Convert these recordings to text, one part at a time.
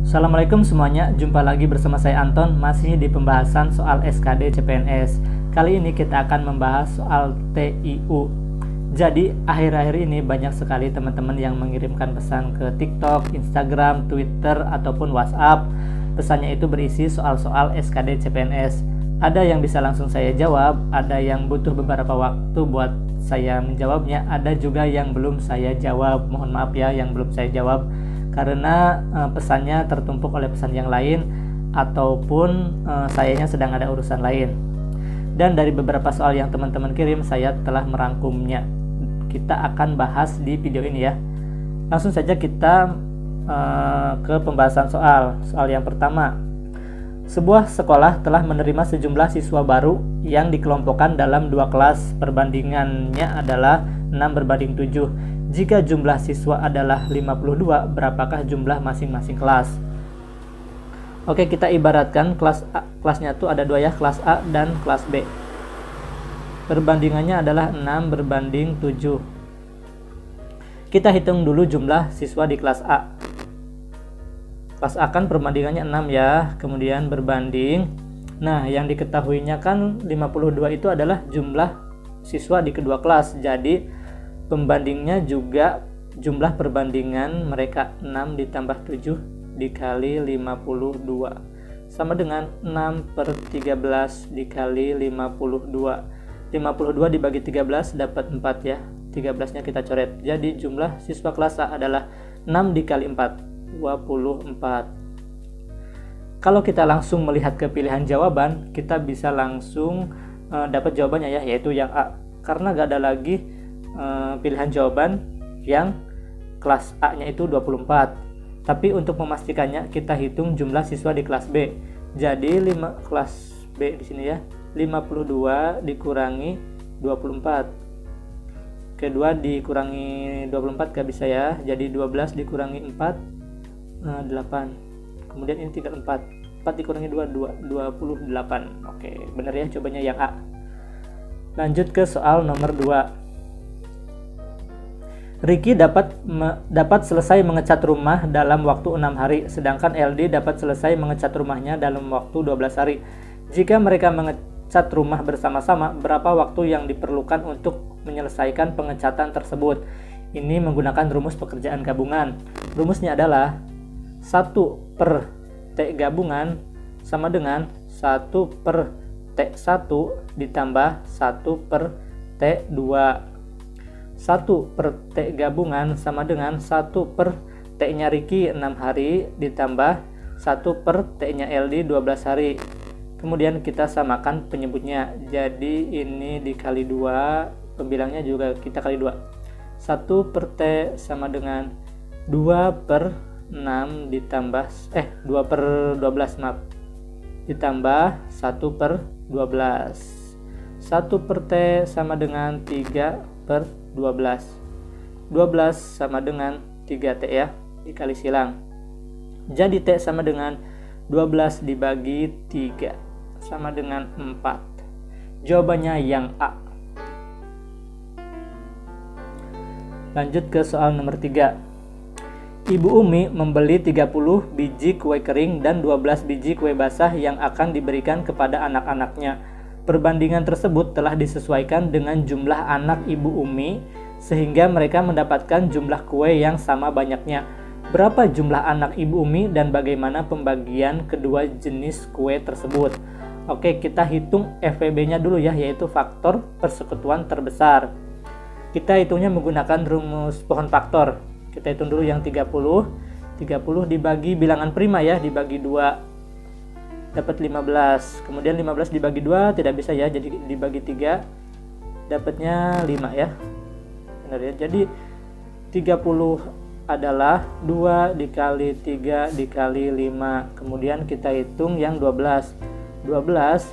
Assalamualaikum semuanya, jumpa lagi bersama saya Anton, masih di pembahasan soal SKD CPNS. Kali ini kita akan membahas soal TIU. Jadi akhir-akhir ini banyak sekali teman-teman yang mengirimkan pesan ke TikTok, Instagram, Twitter, ataupun WhatsApp. Pesannya itu berisi soal-soal SKD CPNS. Ada yang bisa langsung saya jawab, ada yang butuh beberapa waktu buat saya menjawabnya, ada juga yang belum saya jawab. Mohon maaf ya yang belum saya jawab, karena pesannya tertumpuk oleh pesan yang lain ataupun sayanya sedang ada urusan lain. Dan dari beberapa soal yang teman-teman kirim, saya telah merangkumnya. Kita akan bahas di video ini ya. Langsung saja kita ke pembahasan soal yang pertama. Sebuah sekolah telah menerima sejumlah siswa baru yang dikelompokkan dalam dua kelas. Perbandingannya adalah 6:7. Jika jumlah siswa adalah 52, berapakah jumlah masing-masing kelas? Oke, kita ibaratkan kelasnya itu ada dua ya, kelas A dan kelas B. Perbandingannya adalah 6:7. Kita hitung dulu jumlah siswa di kelas A. Kelas A kan perbandingannya 6 ya, kemudian berbanding. Nah, yang diketahuinya kan 52 itu adalah jumlah siswa di kedua kelas. Jadi pembandingnya juga jumlah perbandingan mereka, 6 ditambah 7 dikali 52 sama dengan 6/13 dikali 52. 52 dibagi 13 dapat 4 ya, 13 nya kita coret. Jadi jumlah siswa kelas A adalah 6 dikali 4, 24. Kalau kita langsung melihat ke pilihan jawaban, kita bisa langsung dapat jawabannya ya, yaitu yang A, karena gak ada lagi pilihan jawaban yang kelas A nya itu 24. Tapi untuk memastikannya kita hitung jumlah siswa di kelas B. Jadi kelas B di sini ya, 52 dikurangi 24. Kedua dikurangi 24 gak bisa ya. Jadi 12 dikurangi 4 8. Kemudian ini tinggal 4. 4 dikurangi 2 28. Oke, benar ya, jawabannya yang A. Lanjut ke soal nomor 2. Ricky dapat selesai mengecat rumah dalam waktu 6 hari, sedangkan LD dapat selesai mengecat rumahnya dalam waktu 12 hari. Jika mereka mengecat rumah bersama-sama, berapa waktu yang diperlukan untuk menyelesaikan pengecatan tersebut? Ini menggunakan rumus pekerjaan gabungan. Rumusnya adalah 1/T gabungan sama dengan 1/T1 ditambah 1/T2. 1/T gabungan sama dengan 1/T nya Ricky 6 hari ditambah 1/T nya LD 12 hari. Kemudian kita samakan penyebutnya. Jadi ini dikali 2, pembilangnya juga kita kali 2. 1/T sama dengan 2/6 ditambah 2/12 maaf, ditambah 1/12. 1/T sama dengan 3/12. 12 sama dengan 3T ya, dikali silang. Jadi T sama dengan 12 dibagi 3 sama dengan 4. Jawabannya yang A. Lanjut ke soal nomor 3. Ibu Umi membeli 30 biji kue kering dan 12 biji kue basah yang akan diberikan kepada anak-anaknya. Perbandingan tersebut telah disesuaikan dengan jumlah anak Ibu Umi sehingga mereka mendapatkan jumlah kue yang sama banyaknya. Berapa jumlah anak Ibu Umi dan bagaimana pembagian kedua jenis kue tersebut? Oke, kita hitung FPB-nya dulu ya, yaitu faktor persekutuan terbesar. Kita hitungnya menggunakan rumus pohon faktor. Kita hitung dulu yang 30. 30 dibagi bilangan prima ya, dibagi 2 dapat 15. Kemudian 15 dibagi 2 tidak bisa ya, jadi dibagi 3 dapatnya 5 ya. Benar ya. Jadi 30 adalah 2 dikali 3 dikali 5. Kemudian kita hitung yang 12. 12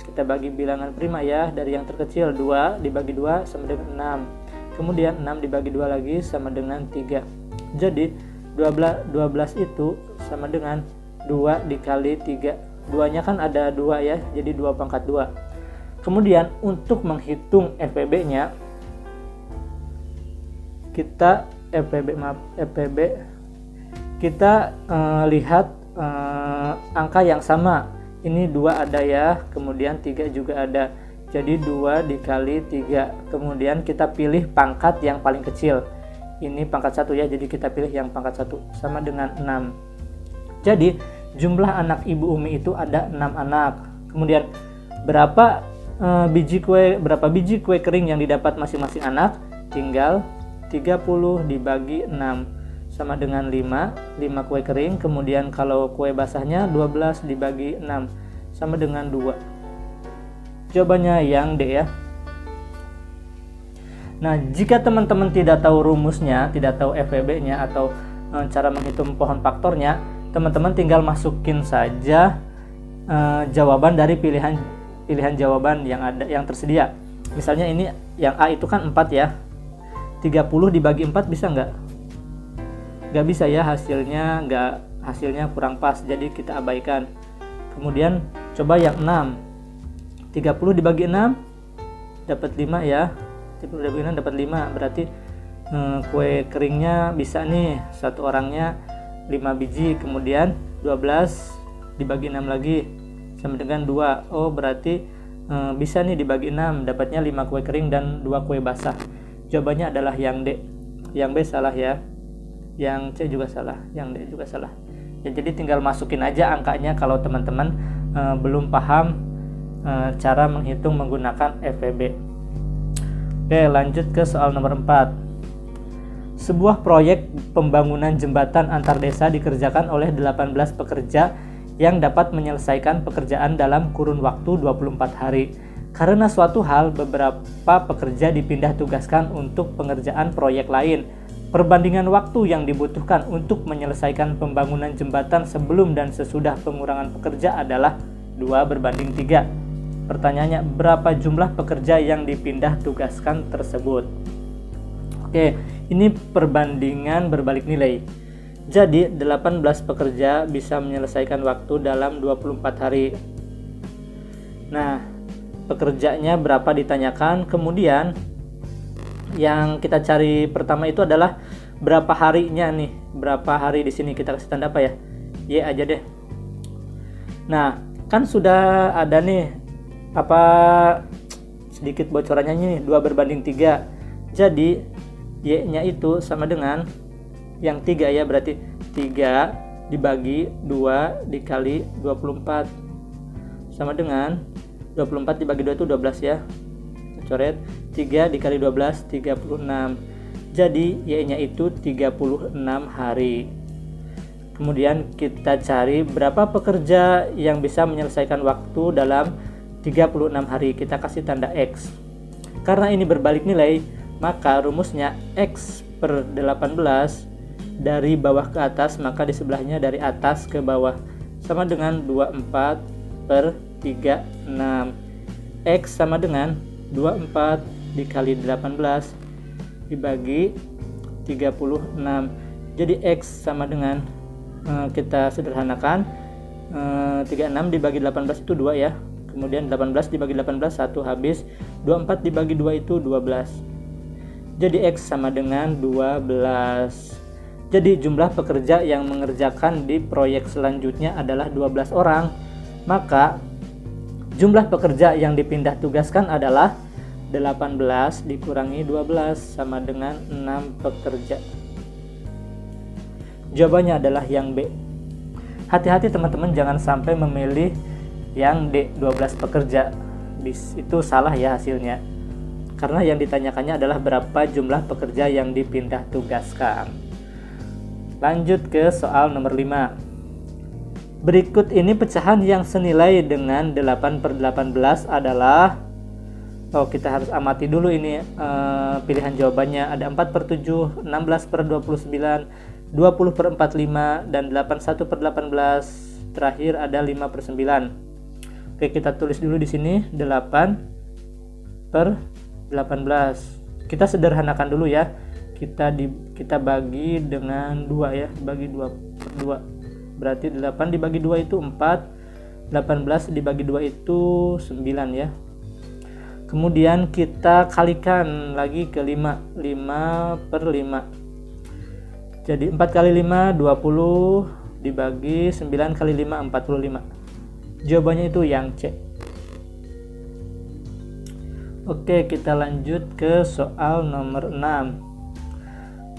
kita bagi bilangan prima ya, dari yang terkecil 2 dibagi 2 sama dengan 6. Kemudian 6 dibagi 2 lagi sama dengan 3. Jadi 12 itu sama dengan 2 dikali 3. 2-nya kan ada 2 ya, jadi 2/2. Kemudian untuk menghitung FPB-nya, kita FPB kita lihat angka yang sama. Ini 2 ada ya, kemudian 3 juga ada. Jadi 2 dikali 3. Kemudian kita pilih pangkat yang paling kecil. Ini pangkat 1 ya, jadi kita pilih yang pangkat 1 sama dengan 6. Jadi jumlah anak Ibu Umi itu ada 6 anak. Kemudian berapa biji kue kering yang didapat masing-masing anak? Tinggal 30 dibagi 6 sama dengan 5 kue kering. Kemudian kalau kue basahnya 12 dibagi 6 sama dengan 2. Jawabannya yang D ya. Nah, jika teman-teman tidak tahu rumusnya, tidak tahu FWB-nya atau cara menghitung pohon faktornya, teman-teman tinggal masukin saja jawaban dari pilihan jawaban yang tersedia. Misalnya ini yang A itu kan 4 ya. 30 dibagi 4 bisa nggak? Nggak bisa ya, hasilnya kurang pas, jadi kita abaikan. Kemudian coba yang 6. 30 dibagi 6 dapat 5 ya. 30 dibagi 6 dapat 5, berarti kue keringnya bisa nih, satu orangnya 5 biji. Kemudian 12 dibagi 6 lagi sama dengan 2. Oh, berarti bisa nih dibagi 6, dapatnya 5 kue kering dan 2 kue basah. Jawabannya adalah yang D. Yang B salah ya. Yang C juga salah, yang D juga salah. Ya, jadi tinggal masukin aja angkanya kalau teman-teman belum paham cara menghitung menggunakan FWB. Oke, lanjut ke soal nomor 4. Sebuah proyek pembangunan jembatan antar desa dikerjakan oleh 18 pekerja yang dapat menyelesaikan pekerjaan dalam kurun waktu 24 hari. Karena suatu hal, beberapa pekerja dipindah tugaskan untuk pengerjaan proyek lain. Perbandingan waktu yang dibutuhkan untuk menyelesaikan pembangunan jembatan sebelum dan sesudah pengurangan pekerja adalah 2:3. Pertanyaannya, berapa jumlah pekerja yang dipindah tugaskan tersebut? Oke, ini perbandingan berbalik nilai. Jadi 18 pekerja bisa menyelesaikan waktu dalam 24 hari. Nah, pekerjanya berapa ditanyakan, kemudian yang kita cari pertama itu adalah berapa harinya nih. Berapa hari di sini kita kasih tanda apa ya? Y aja deh. Nah, kan sudah ada nih sedikit bocorannya nih, 2:3. Jadi Y-nya itu sama dengan yang 3 ya, berarti 3 dibagi 2 dikali 24 sama dengan 24 dibagi 2 itu 12 ya. Coret 3 dikali 12 36. Jadi Y-nya itu 36 hari. Kemudian kita cari berapa pekerja yang bisa menyelesaikan waktu dalam 36 hari. Kita kasih tanda X. Karena ini berbalik nilai, maka rumusnya X per 18 dari bawah ke atas, maka di sebelahnya dari atas ke bawah, sama dengan 24 per 36. X sama dengan 24 dikali 18 dibagi 36. Jadi X sama dengan kita sederhanakan 36 dibagi 18 itu 2 ya. Kemudian 18 dibagi 18 1 habis. 24 dibagi 2 itu 12. Jadi X sama dengan 12. Jadi jumlah pekerja yang mengerjakan di proyek selanjutnya adalah 12 orang. Maka jumlah pekerja yang dipindah tugaskan adalah 18 dikurangi 12 sama dengan 6 pekerja. Jawabannya adalah yang B. Hati-hati teman-teman, jangan sampai memilih yang D, 12 pekerja. Itu salah ya hasilnya. Karena yang ditanyakannya adalah berapa jumlah pekerja yang dipindah tugaskan. Lanjut ke soal nomor 5. Berikut ini pecahan yang senilai dengan 8/18 adalah, kita harus amati dulu ini pilihan jawabannya. Ada 4/7, 16/29, 20/45, dan 81/18. Terakhir ada 5/9. Oke, kita tulis dulu di sini 8/18. Kita sederhanakan dulu ya. Kita bagi dengan 2 ya, bagi 2/2. Berarti 8 dibagi 2 itu 4, 18 dibagi 2 itu 9 ya. Kemudian kita kalikan lagi ke 5, 5/5. Jadi 4 kali 5 20, dibagi 9 kali 5, 45. Jawabannya itu yang C. Oke, kita lanjut ke soal nomor 6.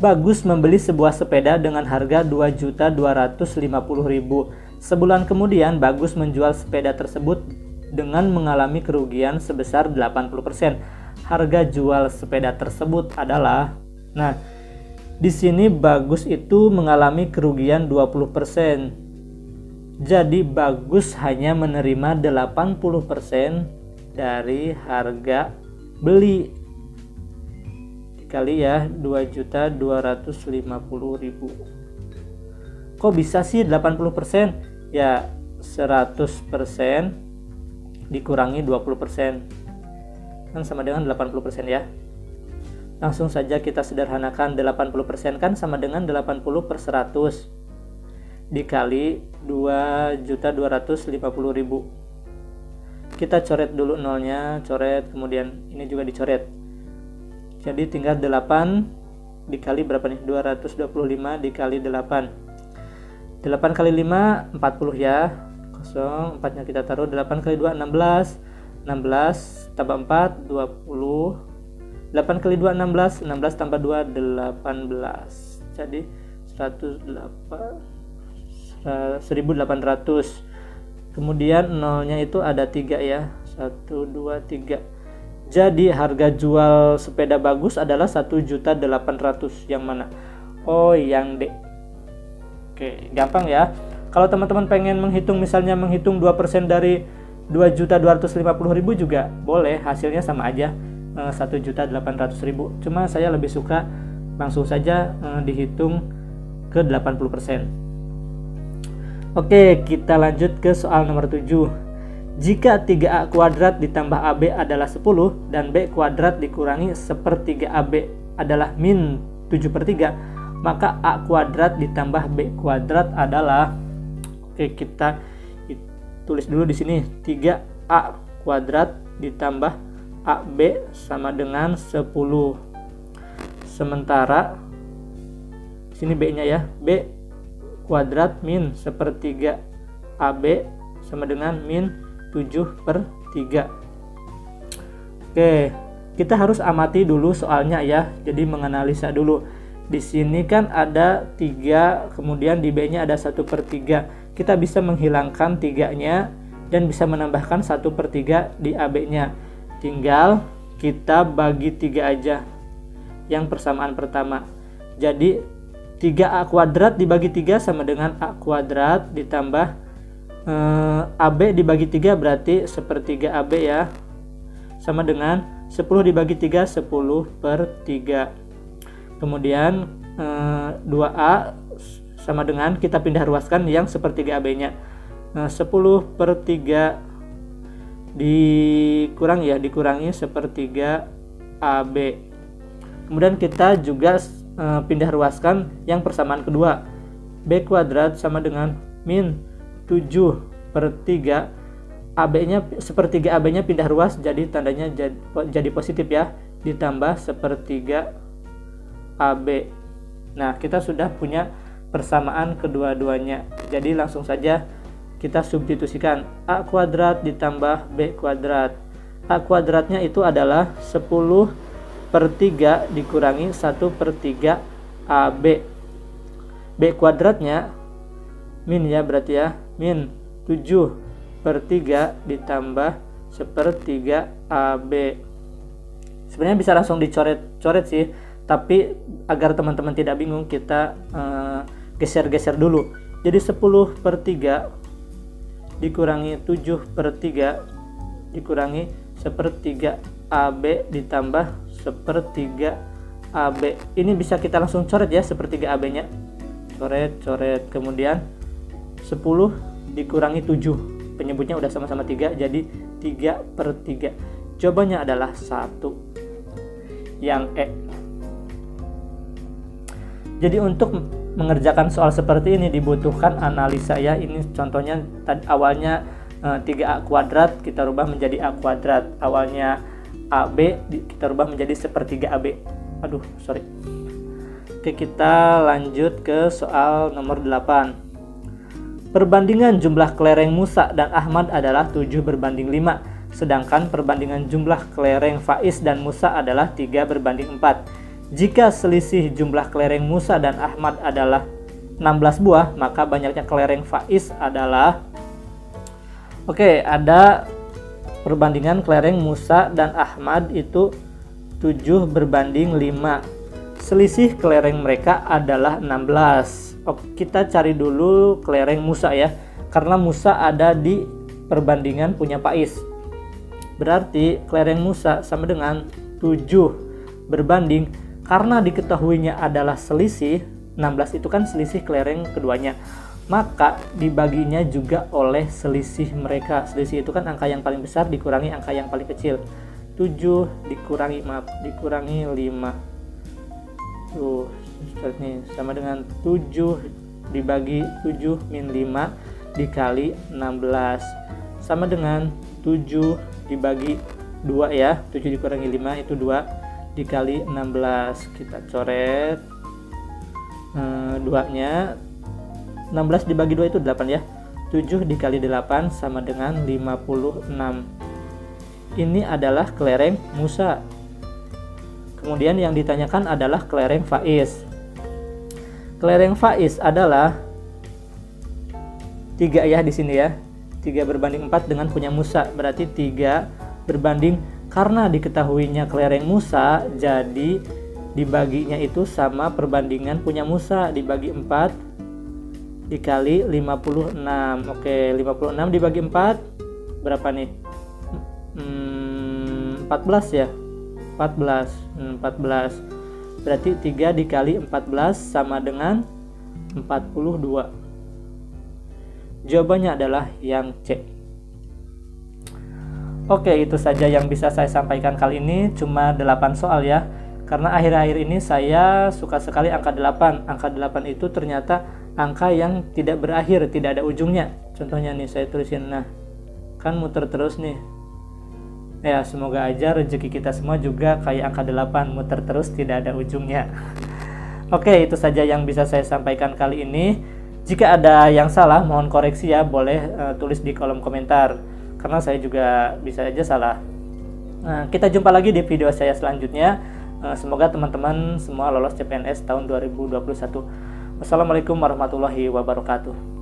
Bagus membeli sebuah sepeda dengan harga 2.250.000. Sebulan kemudian Bagus menjual sepeda tersebut dengan mengalami kerugian sebesar 80%. Harga jual sepeda tersebut adalah, nah, di sini Bagus itu mengalami kerugian 20%. Jadi Bagus hanya menerima 80% dari harga beli dikali ya 2.250.000. Kok bisa sih 80%? Ya 100% dikurangi 20% kan sama dengan 80% ya. Langsung saja kita sederhanakan, 80% kan sama dengan 80 per 100 dikali 2.250.000. Kita coret dulu nolnya, coret, kemudian ini juga dicoret. Jadi tinggal 8 dikali berapa nih? 225 dikali 8. 8 kali 5 40 ya. Kosong, 4-nya kita taruh. 8 kali 2 16. 16 tambah 4 20. 8 kali 2 16. 16 tambah 2 18. Jadi 1.800. Kemudian nolnya itu ada 3 ya. 1 2 3. Jadi harga jual sepeda Bagus adalah 1.800.000. Yang mana? Oh, yang D. Oke, gampang ya. Kalau teman-teman pengen menghitung, misalnya menghitung 2% dari 2.250.000 juga boleh, hasilnya sama aja, 1.800.000. Cuma saya lebih suka langsung saja dihitung ke 80%. Oke, kita lanjut ke soal nomor 7. Jika 3A kuadrat ditambah AB adalah 10 dan B kuadrat dikurangi 1/3 AB adalah min 7/3, maka A kuadrat ditambah B kuadrat adalah, oke, kita tulis dulu di sini, 3A kuadrat ditambah AB sama dengan 10. Sementara sini B-nya ya, B kuadrat min 1/3 AB sama dengan min 7/3. Oke, kita harus amati dulu soalnya ya. Jadi menganalisa dulu. Di sini kan ada 3, kemudian di B-nya ada 1/3. Kita bisa menghilangkan 3-nya dan bisa menambahkan 1/3 di AB-nya. Tinggal kita bagi 3 aja yang persamaan pertama. Jadi 3A kuadrat dibagi 3 sama dengan A kuadrat ditambah AB dibagi 3 berarti 1/3 AB ya, sama dengan 10 dibagi 3 10/3. Kemudian 2A sama dengan, kita pindah ruaskan yang 1/3 AB-nya, 10/3 dikurangi 1/3 AB. Kemudian kita juga pindah ruaskan yang persamaan kedua, B kuadrat sama dengan min 7/3 AB-nya, 1/3 AB-nya pindah ruas, jadi tandanya jadi positif ya, ditambah 1/3 AB. Nah, kita sudah punya persamaan kedua-duanya. Jadi langsung saja kita substitusikan, A kuadrat ditambah B kuadrat. A kuadratnya itu adalah 10/3 dikurangi 1/3 AB. B kuadratnya min ya, berarti ya, min 7/3 ditambah 1/3 AB. Sebenarnya bisa langsung dicoret-coret sih, tapi agar teman-teman tidak bingung, kita geser-geser dulu. Jadi 10/3 dikurangi 7/3 dikurangi 1/3 AB ditambah 1/3 AB. Ini bisa kita langsung coret ya, 1/3 AB-nya. Coret, kemudian 10 dikurangi 7, penyebutnya udah sama-sama 3, jadi 3/3. Jawabannya adalah 1, yang E. Jadi untuk mengerjakan soal seperti ini dibutuhkan analisa ya. Ini contohnya awalnya 3A kuadrat kita rubah menjadi A kuadrat, awalnya AB kita rubah menjadi 1/3 AB. Oke, kita lanjut ke soal nomor 8. Perbandingan jumlah kelereng Musa dan Ahmad adalah 7:5, sedangkan perbandingan jumlah kelereng Faiz dan Musa adalah 3:4. Jika selisih jumlah kelereng Musa dan Ahmad adalah 16 buah, maka banyaknya kelereng Faiz adalah ada perbandingan kelereng Musa dan Ahmad itu 7:5. Selisih kelereng mereka adalah 16. Kita cari dulu kelereng Musa ya, karena Musa ada di perbandingan punya Faiz. Berarti kelereng Musa sama dengan 7 berbanding, karena diketahuinya adalah selisih 16 itu kan selisih kelereng keduanya, maka dibaginya juga oleh selisih mereka. Selisih itu kan angka yang paling besar dikurangi angka yang paling kecil. 7 dikurangi 5. Tuh, nih sama dengan 7 dibagi 7 min 5 dikali 16 sama dengan 7 dibagi 2 ya. 7 dikurangi 5 itu 2 dikali 16. Kita coret 2-nya. 16 dibagi 2 itu 8 ya. 7 dikali 8 sama dengan 56. Ini adalah kelereng Musa. Kemudian yang ditanyakan adalah kelereng Faiz. Kelereng Faiz adalah 3 ya di sini ya. 3:4 dengan punya Musa, berarti 3 berbanding, karena diketahuinya kelereng Musa, jadi dibaginya itu sama perbandingan punya Musa, dibagi 4 dikali 56. 56 dibagi 4 berapa nih? 14 ya. 14. Berarti 3 dikali 14 sama dengan 42. Jawabannya adalah yang C. Itu saja yang bisa saya sampaikan kali ini, cuma 8 soal ya. Karena akhir-akhir ini saya suka sekali angka 8. Angka 8 itu ternyata angka yang tidak berakhir, tidak ada ujungnya. Contohnya nih saya tulisin, nah kan muter terus nih. Ya, semoga aja rezeki kita semua juga kayak angka 8, muter terus tidak ada ujungnya. Itu saja yang bisa saya sampaikan kali ini. Jika ada yang salah, mohon koreksi ya, boleh tulis di kolom komentar, karena saya juga bisa aja salah. Kita jumpa lagi di video saya selanjutnya. Semoga teman-teman semua lolos CPNS tahun 2021. Wassalamualaikum warahmatullahi wabarakatuh.